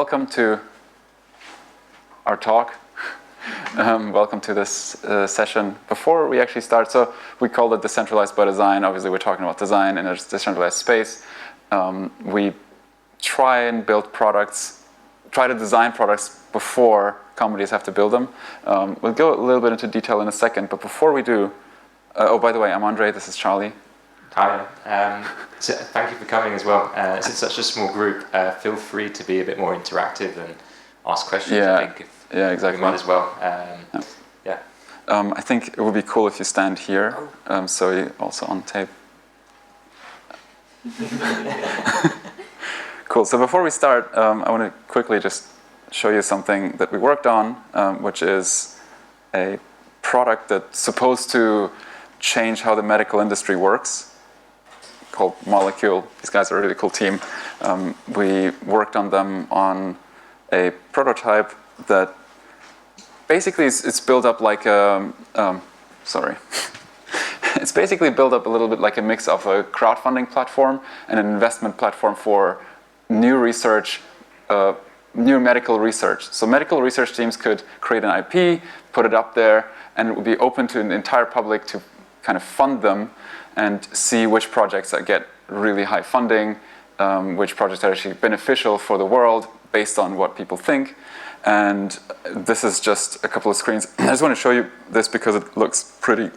welcome to our talk. Welcome to this session. Before we actually start, so we call it Decentralized by Design. Obviously, we're talking about design in a decentralized space. We try and build products, try to design products before companies have to build them. We'll go a little bit into detail in a second, but before we do, oh, by the way, I'm Andre, this is Charlie. Hi, so thank you for coming as well. Since such a small group, feel free to be a bit more interactive and ask questions. Yeah, I think exactly. you might as well. I think it would be cool if you stand here, so you're also on tape. Cool. So before we start, I want to quickly just show you something that we worked on, which is a product that's supposed to change how the medical industry works, called Molecule. These guys are a really cool team. We worked on them on a prototype that basically it's built up like a, it's basically built up a little bit like a mix of a crowdfunding platform and an investment platform for new research, new medical research. So medical research teams could create an IP, put it up there, and it would be open to the entire public to kind of fund them and see which projects that get really high funding, which projects are actually beneficial for the world based on what people think. And this is just a couple of screens. I just want to show you this because it looks pretty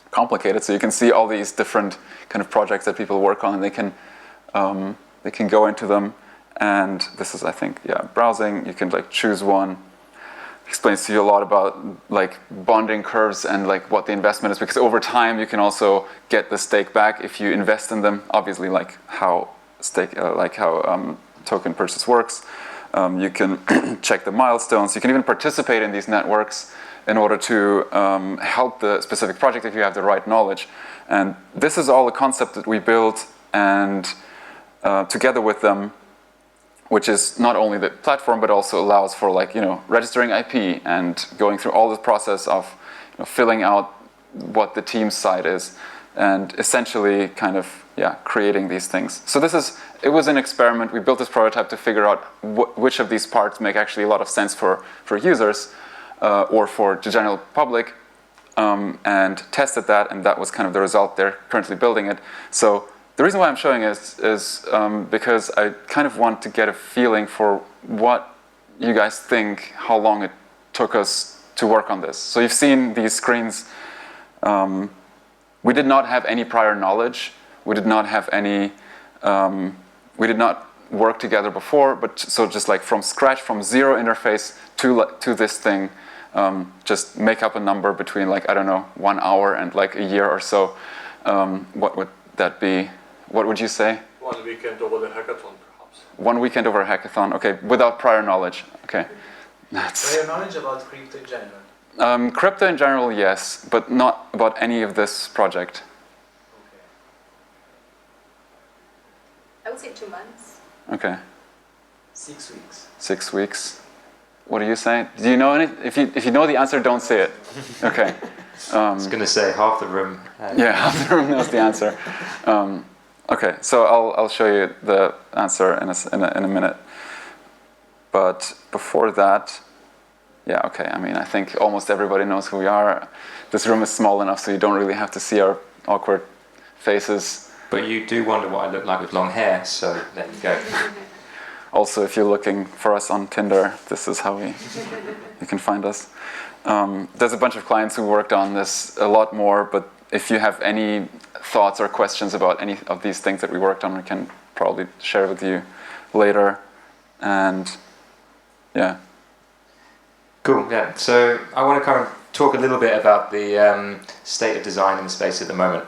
complicated. So you can see all these different kind of projects that people work on, and they can go into them. And this is, I think, browsing. You can like choose one. Explains to you a lot about like bonding curves and like what the investment is, because over time you can also get the stake back if you invest in them. Obviously, like how token purchase works. You can check the milestones. You can even participate in these networks in order to help the specific project if you have the right knowledge. And this is all a concept that we built and together with them, which is not only the platform, but also allows for registering IP and going through all the process of filling out what the team's side is and essentially kind of creating these things. So it was an experiment. We built this prototype to figure out which of these parts make actually a lot of sense for users or for the general public, and tested that, and that was kind of the result. They're currently building it. So the reason why I'm showing it is because I kind of want to get a feeling for what you guys think, how long it took us to work on this. So you've seen these screens. We did not have any prior knowledge. We did not have any, we did not work together before, but so just like from scratch, from zero interface to this thing, just make up a number between 1 hour and like a year or so. What would that be? What would you say? 1 weekend over the hackathon, perhaps. 1 weekend over a hackathon, okay, without prior knowledge, okay. Prior knowledge about crypto in general? Crypto in general, yes, but not about any of this project. Okay. I would say 2 months. Okay. 6 weeks. 6 weeks. What do you say? Do you know any? If you know the answer, don't say it. Okay. I was going to say half the room. Half the room knows the answer. Okay, so I'll show you the answer in a minute. But before that, okay. I mean, I think almost everybody knows who we are. This room is small enough, so you don't really have to see our awkward faces. But you do wonder what I look like with long hair, so there you go. Also, if you're looking for us on Tinder, this is how you can find us. There's a bunch of clients who worked on this a lot more, but if you have any thoughts or questions about any of these things that we worked on, we can probably share with you later. And Cool, so I want to kind of talk a little bit about the state of design in the space at the moment.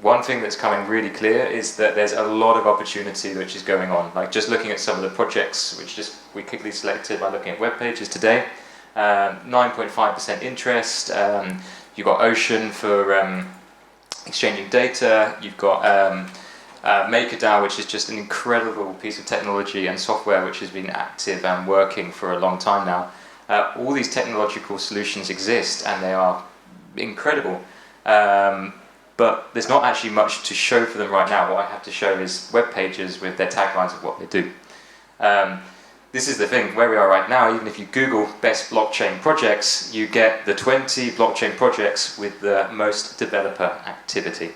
One thing that's coming really clear is that there's a lot of opportunity which is going on. Like just looking at some of the projects which we quickly selected by looking at web pages today. 9.5% interest. You've got Ocean for exchanging data. You've got MakerDAO, which is just an incredible piece of technology and software which has been active and working for a long time now. All these technological solutions exist and they are incredible. But there's not actually much to show for them right now. What I have to show is web pages with their taglines of what they do. this is the thing, where we are right now, even if you Google best blockchain projects, you get the 20 blockchain projects with the most developer activity.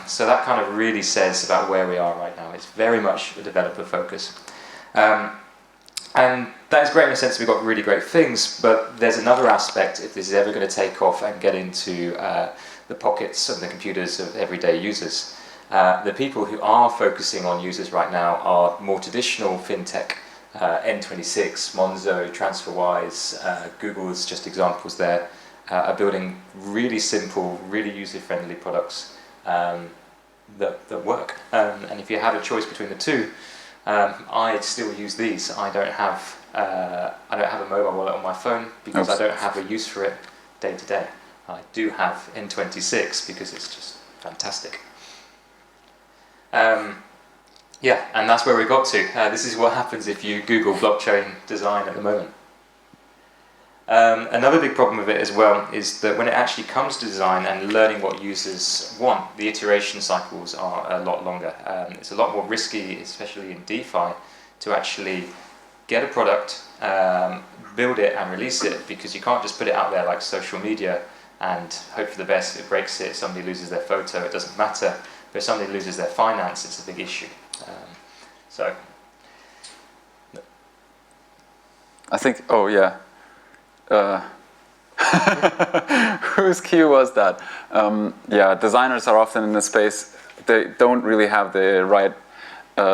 So that kind of really says about where we are right now. It's very much a developer focus. And that is great in a sense, we've got really great things, but there's another aspect if this is ever going to take off and get into the pockets of the computers of everyday users. The people who are focusing on users right now are more traditional fintech, N26, Monzo, TransferWise, Google is just examples there, are building really simple, really user-friendly products that work. And if you have a choice between the two, I still use these. I don't have a mobile wallet on my phone because I don't have a use for it day to day. I do have N26 because it's just fantastic. Yeah, and that's where we got to. This is what happens if you Google blockchain design at the moment. Another big problem with it as well is that when it actually comes to design and learning what users want, the iteration cycles are a lot longer. It's a lot more risky, especially in DeFi, to actually get a product, build it and release it, because you can't just put it out there like social media and hope for the best. If it breaks it, somebody loses their photo, it doesn't matter. But if somebody loses their finance, it's a big issue. I think, oh yeah. Whose cue was that? Yeah, designers are often in this space, they don't really have the right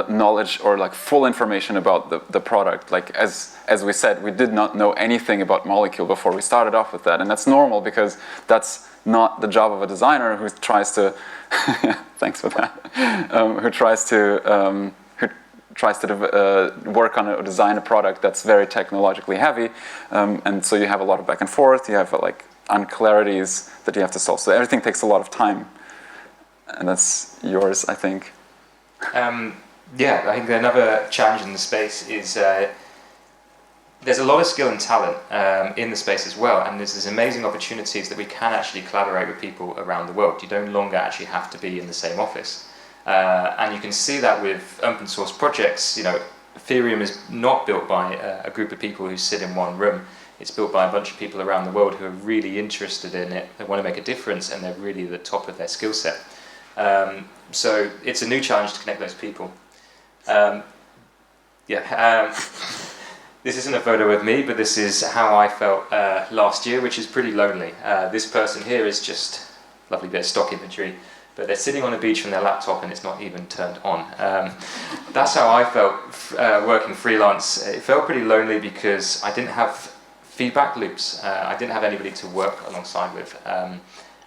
knowledge or like full information about the product. Like as we said, we did not know anything about Molecule before we started off with that, and that's normal because that's not the job of a designer who tries to thanks for that, who tries to work on a design a product that's very technologically heavy, and so you have a lot of back and forth, you have like unclarities that you have to solve, so everything takes a lot of time, and that's yours, I think. Yeah, I think another challenge in the space is there's a lot of skill and talent in the space as well, and there's these amazing opportunities that we can actually collaborate with people around the world. You don't longer actually have to be in the same office. And you can see that with open source projects. You know, Ethereum is not built by a group of people who sit in one room. It's built by a bunch of people around the world who are really interested in it. They want to make a difference, and they're really at the top of their skill set. So it's a new challenge to connect those people. This isn't a photo of me, but this is how I felt last year, which is pretty lonely. This person here is just a lovely bit of stock imagery. But they're sitting on a beach on their laptop and it's not even turned on. That's how I felt working freelance. It felt pretty lonely because I didn't have feedback loops. I didn't have anybody to work alongside with.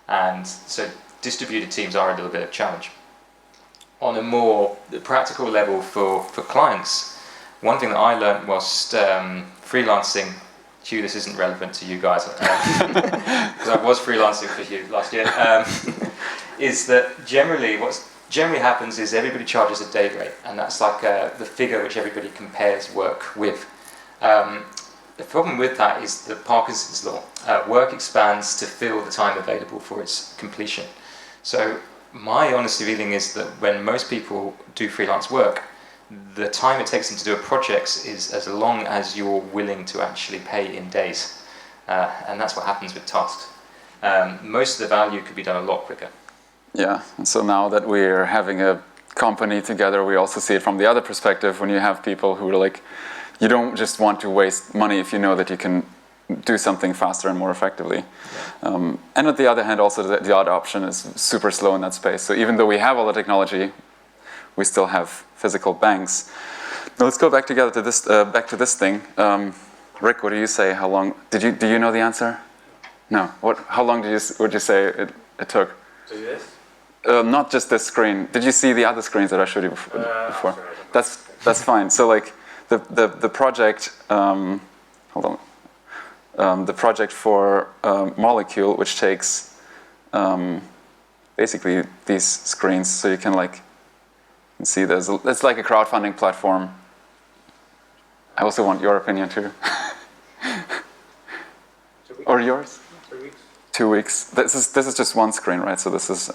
And so distributed teams are a little bit of a challenge. On a more practical level for clients, one thing that I learned whilst freelancing, Hugh, this isn't relevant to you guys, because I was freelancing for Hugh last year, is that generally what generally happens is everybody charges a day rate, and that's like the figure which everybody compares work with. The problem with that is the Parkinson's law. Work expands to fill the time available for its completion. So my honest feeling is that when most people do freelance work, the time it takes them to do a project is as long as you're willing to actually pay in days. And that's what happens with tasks. Most of the value could be done a lot quicker. Yeah, and so now that we're having a company together, we also see it from the other perspective when you have people who are like, you don't just want to waste money if you know that you can do something faster and more effectively. Yeah. And on the other hand, also the other option is super slow in that space. So even though we have all the technology, we still have physical banks. Now let's go back together to this, back to this thing. Rick, what do you say? How long? Do you know the answer? No. How long would you say it took? So yes? Not just this screen. Did you see the other screens that I showed you before? Sorry, That's fine. So like the project. Hold on. The project for Molecule, which takes basically these screens, so you can like see it's like a crowdfunding platform. I also want your opinion too. 2 weeks? Or yours? 3 weeks? 2 weeks. This is just one screen, right? So this is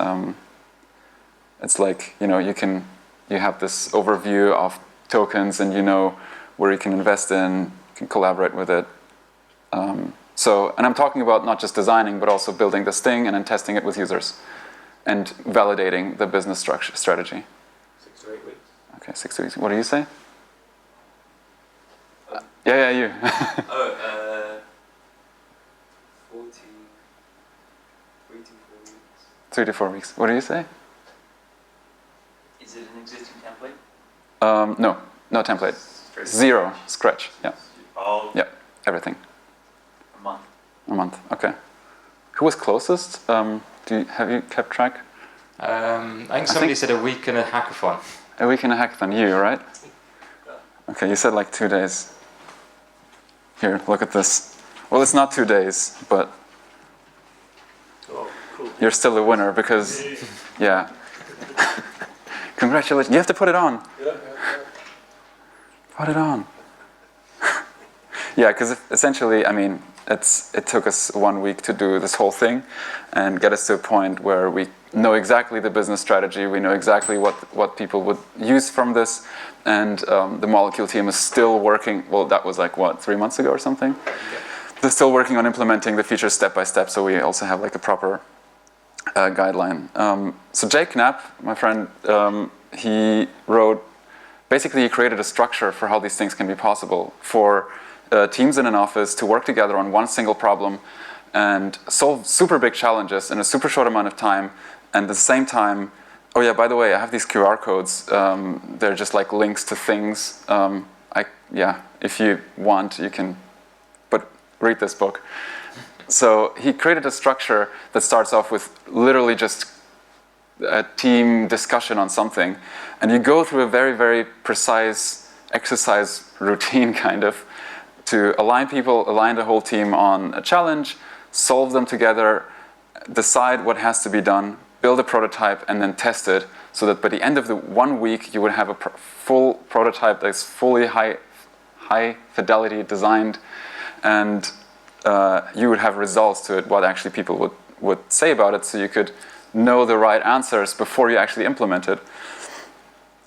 it's like, you know, you have this overview of tokens, and you know where you can invest in, can collaborate with it. And I'm talking about not just designing, but also building this thing and then testing it with users and validating the business strategy. 6 to 8 weeks. Okay, 6 weeks. What do you say? Yeah, you. 3 to 4 weeks. What do you say? Is it an existing template? No template. Zero, scratch. Yeah. Oh, Yeah, everything. a month. A month. Okay. Who was closest? Have you kept track? I think somebody said a week and a hackathon. A week and a hackathon. You, right? Okay, you said like 2 days. Here, look at this. Well, it's not 2 days, but Oh, cool. you're still a winner because, yeah. Congratulations. You have to put it on. Yeah. Put it on. Yeah, because essentially, I mean, it took us 1 week to do this whole thing and get us to a point where we know exactly the business strategy, we know exactly what people would use from this, and the Molecule team is still working, well, that was like, what, 3 months ago or something? Yeah. They're still working on implementing the features step by step, so we also have like a proper guideline. So Jake Knapp, my friend, he created a structure for how these things can be possible for teams in an office to work together on one single problem and solve super big challenges in a super short amount of time, and at the same time, oh yeah, by the way, I have these QR codes. They're just like links to things. If you want, you can, but read this book. So he created a structure that starts off with literally just a team discussion on something, and you go through a very, very precise exercise routine kind of to align the whole team on a challenge, solve them together, decide what has to be done, build a prototype, and then test it, so that by the end of the 1 week you would have a full prototype that's fully high fidelity designed, and you would have results to it, what actually people would say about it, so you could know the right answers before you actually implement it.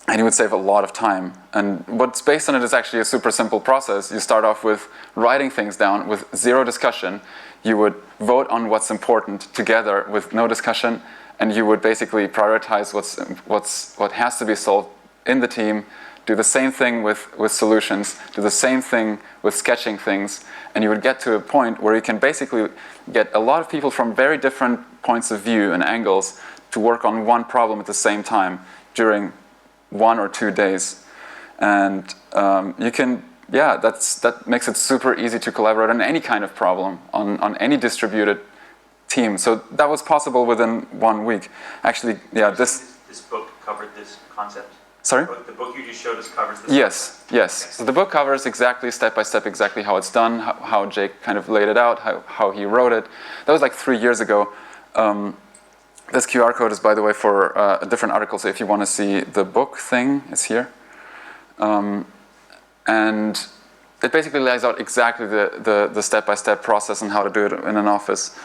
And you would save a lot of time. And what's based on it is actually a super simple process. You start off with writing things down with zero discussion. You would vote on what's important together with no discussion, and you would basically prioritize what has to be solved in the team, do the same thing with solutions, do the same thing with sketching things, and you would get to a point where you can basically get a lot of people from very different points of view and angles to work on one problem at the same time during 1 or 2 days. And that makes it super easy to collaborate on any kind of problem, on any distributed team. So that was possible within 1 week. Actually, yeah, this book covered this concept? Sorry? The book you just showed us covers this Yes, concept? yes. Okay. So the book covers exactly, step by step, exactly how it's done, how Jake kind of laid it out, how he wrote it. That was like 3 years ago. This QR code is, by the way, for a different article, so if you want to see the book thing, it's here. And it basically lays out exactly the step-by-step process and how to do it in an office.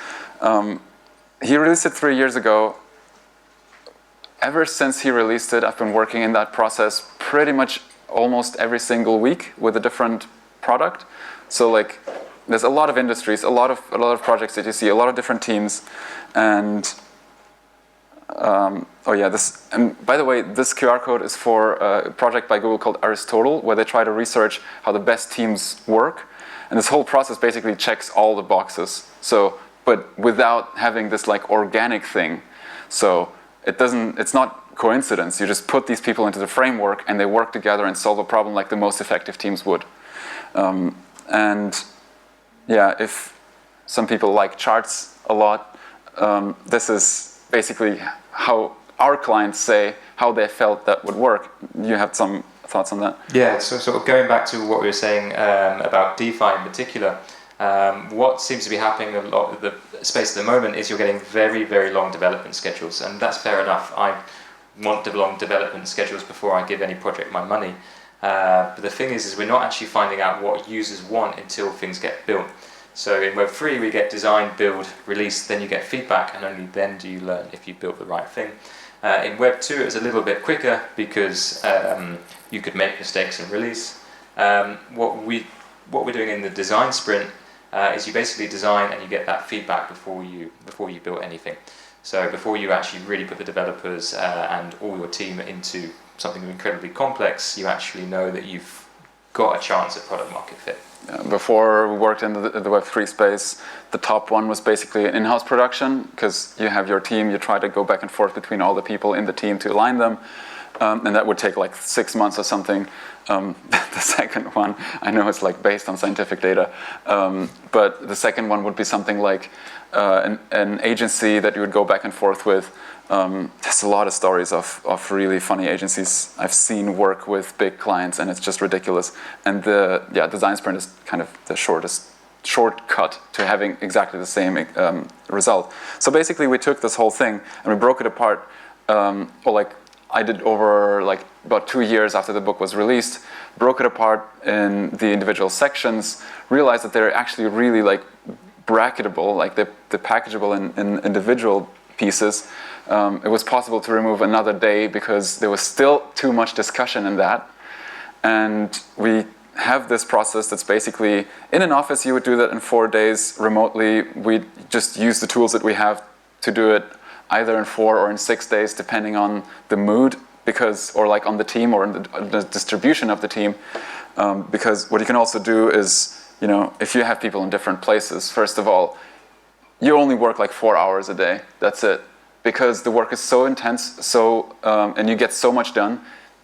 He released it 3 years ago. Ever since he released it, I've been working in that process pretty much almost every single week with a different product. So like, there's a lot of industries, a lot of projects that you see, a lot of different teams, and and by the way, this QR code is for a project by Google called Aristotle, where they try to research how the best teams work, and this whole process basically checks all the boxes. So, but without having this like organic thing. So it's not coincidence. You just put these people into the framework, and they work together and solve a problem like the most effective teams would. And yeah, if some people like charts a lot, this is basically how our clients say how they felt that would work. You have some thoughts on that? Yeah, so sort of going back to what we were saying about DeFi in particular, what seems to be happening a lot of the space at the moment is you're getting very, very long development schedules, and that's fair enough. I want long development schedules before I give any project my money. But the thing is we're not actually finding out what users want until things get built. So in Web3, we get design, build, release, then you get feedback, and only then do you learn if you built the right thing. In Web2, it's a little bit quicker because you could make mistakes and release. What we're doing in the design sprint is you basically design and you get that feedback before you build anything. So before you actually really put the developers and all your team into something incredibly complex, you actually know that you've got a chance at product market fit. Before we worked in the Web3 space, the top one was basically an in-house production, because you have your team, you try to go back and forth between all the people in the team to align them, and that would take like 6 months or something. The second one, I know it's like based on scientific data, but the second one would be something like an agency that you would go back and forth with. There's a lot of stories of really funny agencies I've seen work with big clients, and it's just ridiculous. And the design sprint is kind of the shortcut to having exactly the same result. So basically we took this whole thing and we broke it apart, I did over like about 2 years after the book was released, broke it apart in the individual sections, realized that they're actually really like bracketable, like they're packageable in individual pieces. It was possible to remove another day because there was still too much discussion in that. And we have this process that's basically, in an office you would do that in 4 days, remotely we just use the tools that we have to do it either in 4 or in 6 days, depending on the mood, or like on the team or in the distribution of the team. Because what you can also do is, if you have people in different places, first of all, you only work like 4 hours a day. That's it. Because the work is so intense, and you get so much done,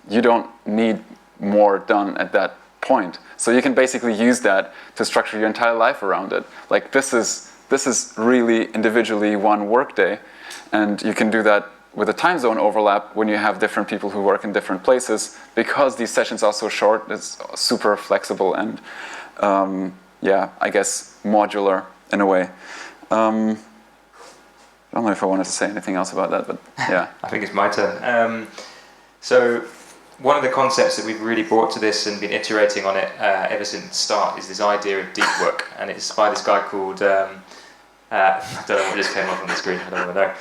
you don't need more done at that point. So you can basically use that to structure your entire life around it. Like this is really individually one work day, and you can do that with a time zone overlap when you have different people who work in different places. Because these sessions are so short, it's super flexible and I guess modular in a way. I don't know if I wanted to say anything else about that, but yeah. I think it's my turn. So one of the concepts that we've really brought to this and been iterating on it ever since the start is this idea of deep work. And it's by this guy called, I don't know what just came up on the screen, I don't know,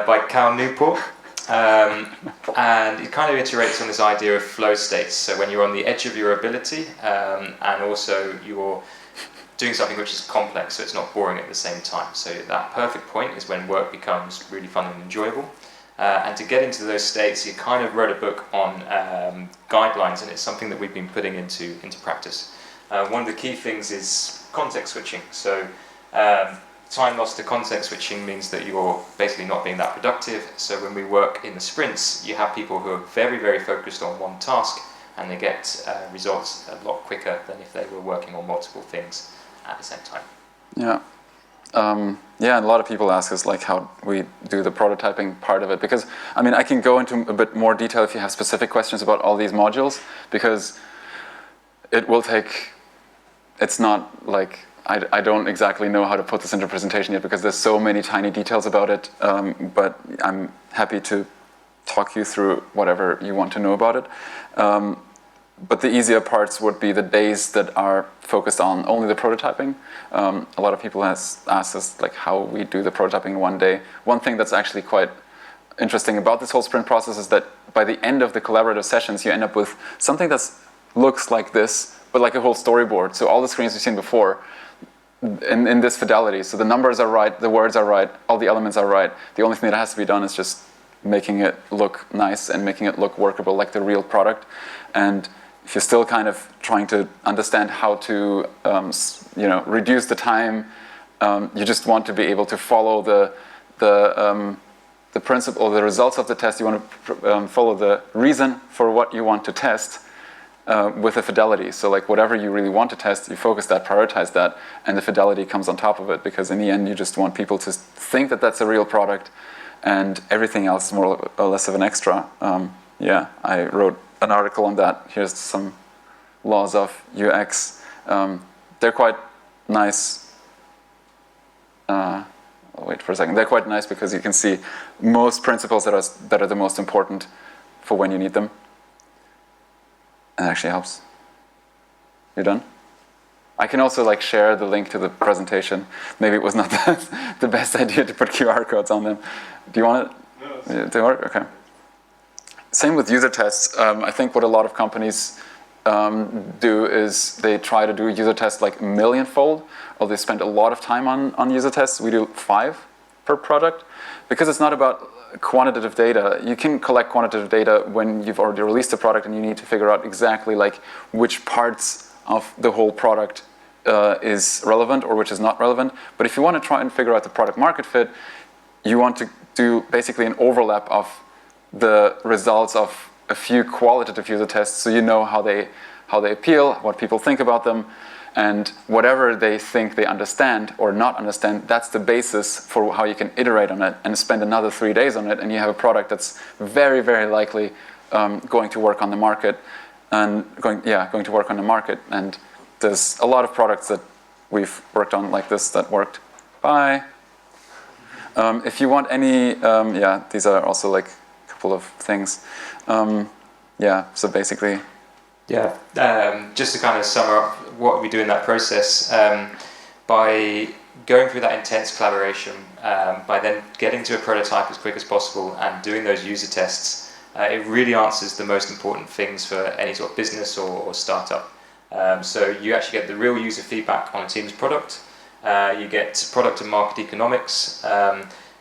by Cal Newport. And it kind of iterates on this idea of flow states. So when you're on the edge of your ability and also you're doing something which is complex, so it's not boring at the same time. So that perfect point is when work becomes really fun and enjoyable. And to get into those states, you kind of wrote a book on guidelines, and it's something that we've been putting into practice. One of the key things is context switching. So time lost to context switching means that you're basically not being that productive. So when we work in the sprints, you have people who are very, very focused on one task, and they get results a lot quicker than if they were working on multiple things at the same time. Yeah. And a lot of people ask us like how we do the prototyping part of it, because I mean I can go into a bit more detail if you have specific questions about all these modules, because it will take, it's not like I don't exactly know how to put this into presentation yet, because there's so many tiny details about it, but I'm happy to talk you through whatever you want to know about it. But the easier parts would be the days that are focused on only the prototyping. A lot of people has asked us like how we do the prototyping in one day. One thing that's actually quite interesting about this whole sprint process is that by the end of the collaborative sessions, you end up with something that looks like this, but like a whole storyboard. So all the screens you've seen before in this fidelity. So the numbers are right, the words are right, all the elements are right. The only thing that has to be done is just making it look nice and making it look workable like the real product. And if you're still kind of trying to understand how to, reduce the time, you just want to be able to follow the principle, or the results of the test. You want to follow the reason for what you want to test with a fidelity. So like whatever you really want to test, you focus that, prioritize that, and the fidelity comes on top of it, because in the end you just want people to think that that's a real product, and everything else is more or less of an extra. I wrote an article on that. Here's some laws of UX. They're quite nice. I'll wait for a second. They're quite nice because you can see most principles that are the most important for when you need them. And it actually helps. You done? I can also like share the link to the presentation. Maybe it was not the best idea to put QR codes on them. Do you want it to work? Okay. Same with user tests. I think what a lot of companies do is they try to do user tests like a millionfold, or they spend a lot of time on user tests. We do 5 per product, because it's not about quantitative data. You can collect quantitative data when you've already released a product and you need to figure out exactly like which parts of the whole product is relevant or which is not relevant. But if you want to try and figure out the product market fit, you want to do basically an overlap of the results of a few qualitative user tests, so you know how they appeal, what people think about them, and whatever they think they understand or not understand, that's the basis for how you can iterate on it and spend another 3 days on it, and you have a product that's very, very likely going to work on the market, and going to work on the market. And there's a lot of products that we've worked on like this that worked. Bye. If you want any, these are also like a couple of things. So basically. Yeah, just to kind of sum up what we do in that process, by going through that intense collaboration, by then getting to a prototype as quick as possible and doing those user tests, it really answers the most important things for any sort of business or startup. So you actually get the real user feedback on a team's product, you get product and market economics,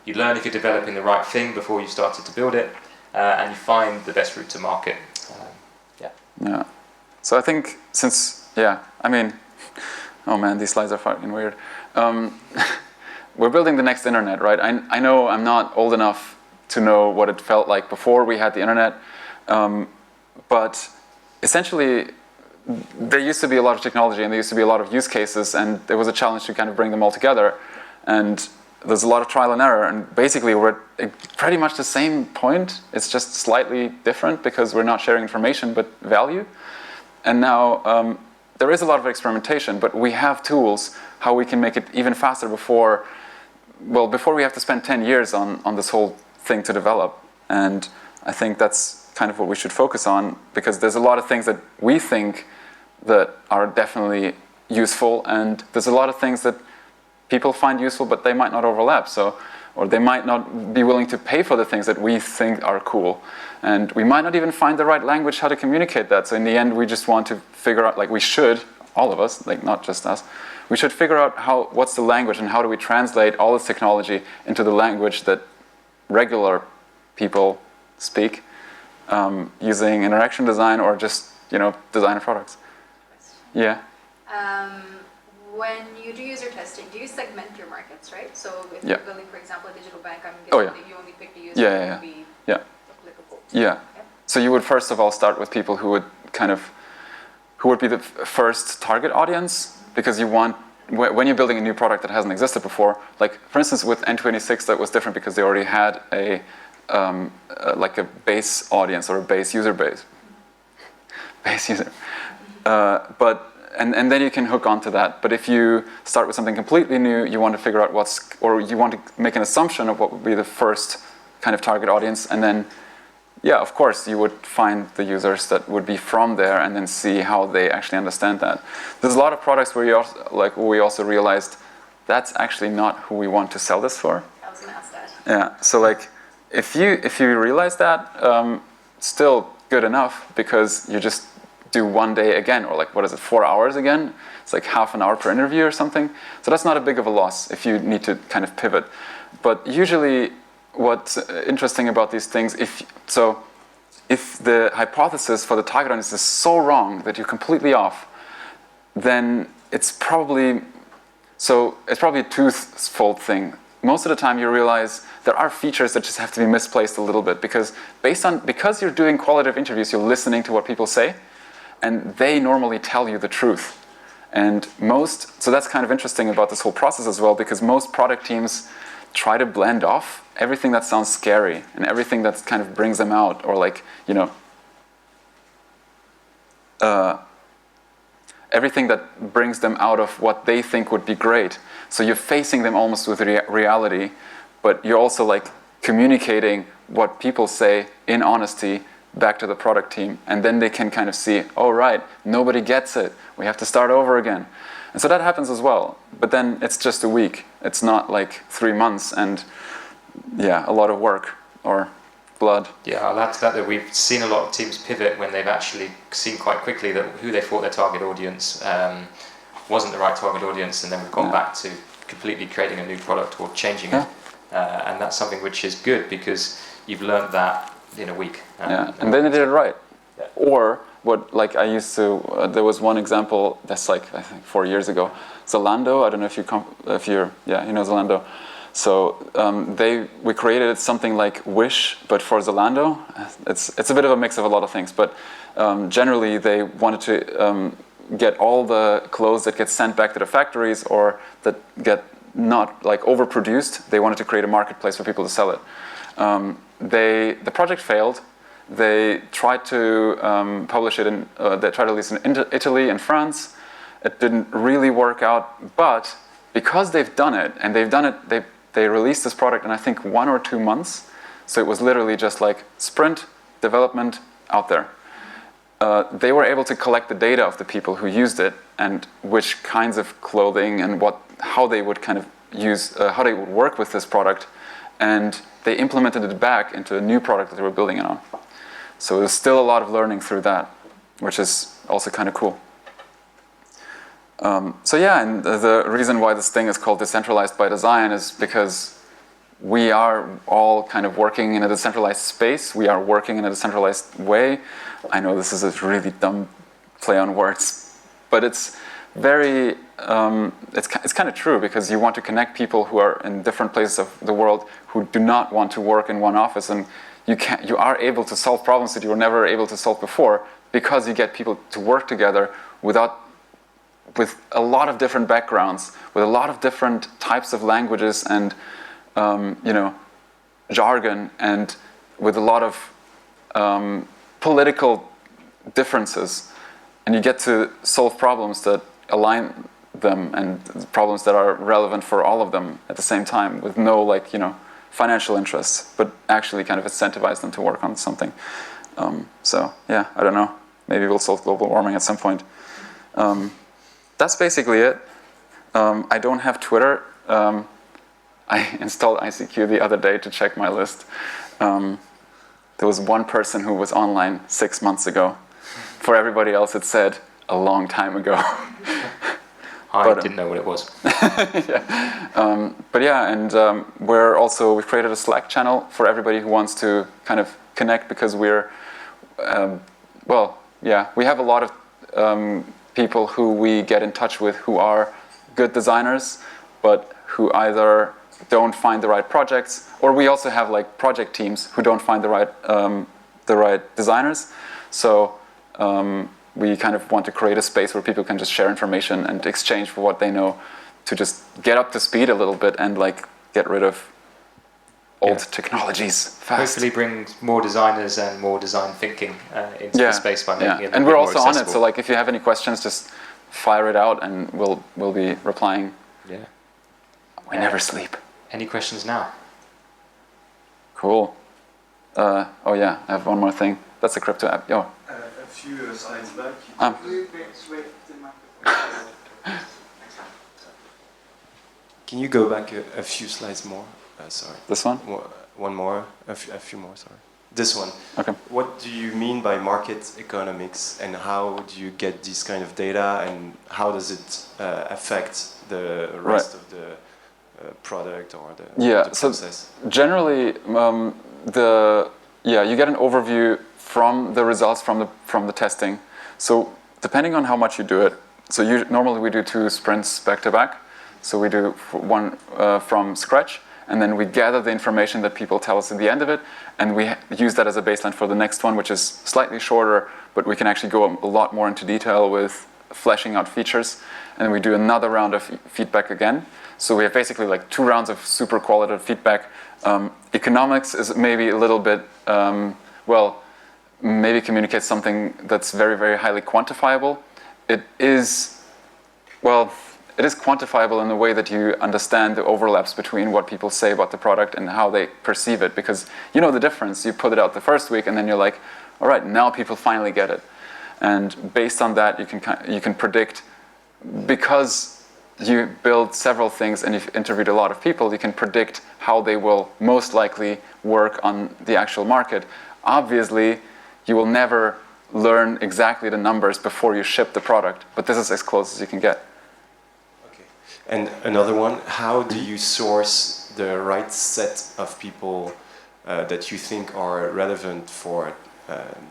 you learn if you're developing the right thing before you started to build it, and you find the best route to market. Yeah. So I think oh man, these slides are fucking weird. We're building the next internet, right? I know I'm not old enough to know what it felt like before we had the internet, but essentially there used to be a lot of technology and there used to be a lot of use cases, and there was a challenge to kind of bring them all together. And there's a lot of trial and error, and basically we're at pretty much the same point. It's just slightly different because we're not sharing information but value. And now there is a lot of experimentation, but we have tools how we can make it even faster before we have to spend 10 years on this whole thing to develop. And I think that's kind of what we should focus on, because there's a lot of things that we think that are definitely useful, and there's a lot of things that people find useful, but they might not overlap. Or they might not be willing to pay for the things that we think are cool. And we might not even find the right language how to communicate that. So in the end, we just want to figure out, like we should, all of us, like not just us, we should figure out what's the language and how do we translate all this technology into the language that regular people speak, using interaction design or just, design of products. Yeah. When you do user testing, do you segment your markets, right? So if Yeah. you're building, for example, a digital bank, I'm guessing that you only pick the users that would be applicable. Yeah. So you would first of all start with people who would be the first target audience, because you want, when you're building a new product that hasn't existed before, like for instance with N26 that was different because they already had a base audience or a base user. And then you can hook onto that. But if you start with something completely new, you want to figure out you want to make an assumption of what would be the first kind of target audience, and then, of course, you would find the users that would be from there, and then see how they actually understand that. There's a lot of products where we also realized that's actually not who we want to sell this for. I was going to ask that. Yeah. So if you realize that, still good enough, because you just do one day again, or 4 hours again? It's like half an hour per interview or something. So that's not a big of a loss if you need to kind of pivot. But usually what's interesting about these things, if the hypothesis for the target audience is so wrong that you're completely off, then it's probably a twofold thing. Most of the time you realize there are features that just have to be misplaced a little bit, because you're doing qualitative interviews, you're listening to what people say, and they normally tell you the truth. And so that's kind of interesting about this whole process as well, because most product teams try to blend off everything that sounds scary and everything that kind of brings them out, or everything that brings them out of what they think would be great. So you're facing them almost with reality, but you're also communicating what people say in honesty back to the product team, and then they can kind of see, oh right, nobody gets it, we have to start over again. And so that happens as well, but then it's just a week. It's not 3 months and a lot of work, or blood. Yeah, I'll add to that we've seen a lot of teams pivot when they've actually seen quite quickly that who they thought their target audience wasn't the right target audience, and then we've gone back to completely creating a new product or changing it. And that's something which is good because you've learned that in a week. And then they did it right. Yeah. Or what, like I used to, there was one example that's like, I think 4 years ago, Zalando, I don't know if you know Zalando. So we created something like Wish, but for Zalando. It's a bit of a mix of a lot of things, but generally they wanted to get all the clothes that get sent back to the factories or that get not like overproduced. They wanted to create a marketplace for people to sell it. The project failed. They tried to publish it they tried to release it in Italy and France. It didn't really work out, but because they've done it, and they released this product in I think 1 or 2 months. So it was literally just like sprint, development, out there. They were able to collect the data of the people who used it and which kinds of clothing and how they would kind of how they would work with this product, and they implemented it back into a new product that they were building it on. So there's still a lot of learning through that, which is also kind of cool. So yeah, and the reason why this thing is called Decentralized by Design is because we are all kind of working in a decentralized space. We are working in a decentralized way. I know this is a really dumb play on words, but it's very, it's kind of true because you want to connect people who are in different places of the world who do not want to work in one office, and you are able to solve problems that you were never able to solve before because you get people to work together with a lot of different backgrounds, with a lot of different types of languages and jargon, and with a lot of political differences, and you get to solve problems that align them and problems that are relevant for all of them at the same time, with no financial interests, but actually kind of incentivize them to work on something. So yeah, I don't know. Maybe we'll solve global warming at some point. That's basically it. I don't have Twitter. I installed ICQ the other day to check my list. There was one person who was online 6 months ago. For everybody else, it said a long time ago. I didn't know what it was. Yeah. But yeah, and we've created a Slack channel for everybody who wants to kind of connect, because we're, we have a lot of people who we get in touch with who are good designers, but who either don't find the right projects, or we also have like project teams who don't find the right designers. So we kind of want to create a space where people can just share information and exchange for what they know, to just get up to speed a little bit and like get rid of old technologies fast. Hopefully bring more designers and more design thinking into the space by making it. And we're also on it, so like if you have any questions, just fire it out and we'll be replying. Yeah. We never sleep. Any questions now? Cool. Oh yeah, I have one more thing. That's a crypto app. A few slides back. Can you go back a few slides more? Sorry. This one? One more. A few more. Sorry. This one. Okay. What do you mean by market economics, and how do you get this kind of data, and how does it affect the rest of the product or the process? So generally, you get an overview from the results from the testing. So depending on how much you do it, so normally we do 2 sprints back to back. So we do one from scratch, and then we gather the information that people tell us at the end of it, and we use that as a baseline for the next one, which is slightly shorter, but we can actually go a lot more into detail with fleshing out features. And then we do another round of feedback again. So we have basically like 2 rounds of super qualitative feedback. Economics is maybe a little bit, maybe communicates something that's very, very highly quantifiable. It is quantifiable in the way that you understand the overlaps between what people say about the product and how they perceive it, because you know the difference. You put it out the first week and then you're like, all right, now people finally get it. And based on that, you can predict, because you build several things and you've interviewed a lot of people, you can predict how they will most likely work on the actual market. Obviously, you will never learn exactly the numbers before you ship the product, but this is as close as you can get. Okay. And another one, how do you source the right set of people that you think are relevant for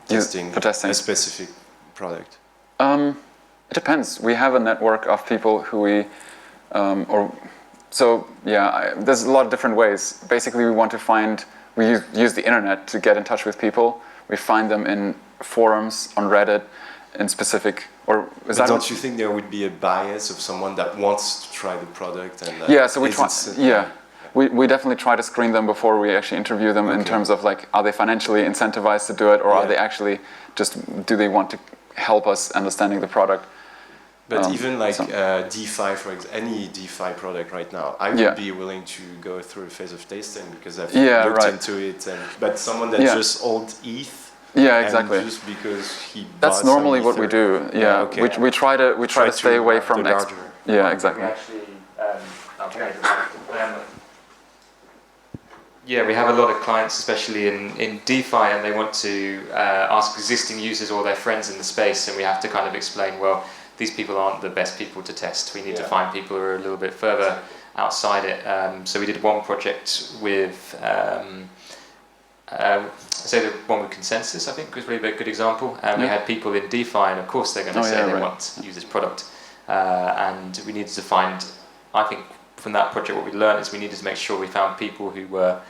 testing a specific product? It depends. We have a network of people who we, there's a lot of different ways. Basically, we use the internet to get in touch with people. We find them in forums on Reddit, in specific, don't you think there would be a bias of someone that wants to try the product? And so we try. We definitely try to screen them before we actually interview them in terms of like, are they financially incentivized to do it, or are they actually do they want to help us understanding the product? But even like DeFi, for example, any DeFi product right now, I would be willing to go through a phase of testing because I've looked into it. But someone that just hold ETH, exactly. Just because he that's normally what we do. We try to stay away from larger. Exactly. We actually, we have a lot of clients, especially in DeFi, and they want to ask existing users or their friends in the space, and we have to kind of explain, well, these people aren't the best people to test. We need to find people who are a little bit further outside it. So we did one project with, the one with Consensus, I think, was really a good example. And we had people in DeFi, and of course they're going to say they want to use this product. And we needed to find, I think, from that project, what we learned is we needed to make sure we found people who were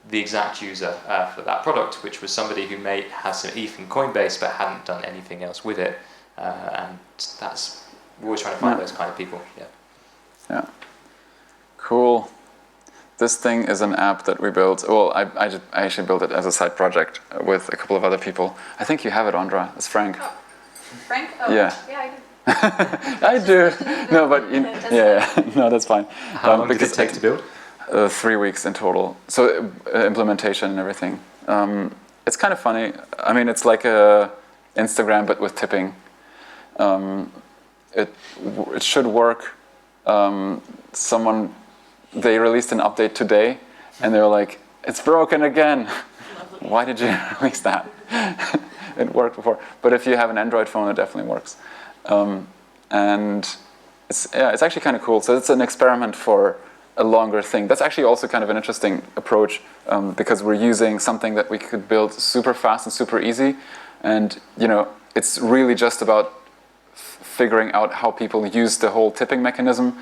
the exact user for that product, which was somebody who may have some ETH and Coinbase but hadn't done anything else with it. And we're always trying to find those kind of people. Yeah. Cool. This thing is an app that we built. Well, I actually built it as a side project with a couple of other people. I think you have it, Andra. It's Frank. Oh. Frank? Oh, yeah. Yeah, I do. I do. No, but no, that's fine. How long did it take to build? 3 weeks in total. So implementation and everything. It's kind of funny. I mean, it's like a Instagram but with tipping. It should work. They released an update today, and they were like, "It's broken again." Why did you release that? It worked before. But if you have an Android phone, it definitely works. And it's actually kind of cool. So it's an experiment for a longer thing. That's actually also kind of an interesting approach because we're using something that we could build super fast and super easy. And it's really just about figuring out how people use the whole tipping mechanism,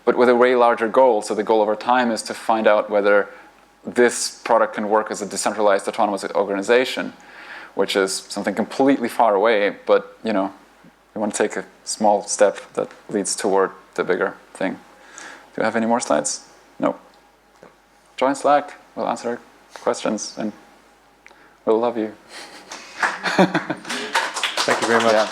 but with a way larger goal. So the goal over time is to find out whether this product can work as a decentralized autonomous organization, which is something completely far away, but we want to take a small step that leads toward the bigger thing. Do you have any more slides? No. Join Slack. We'll answer questions, and we'll love you. Thank you very much. Yeah.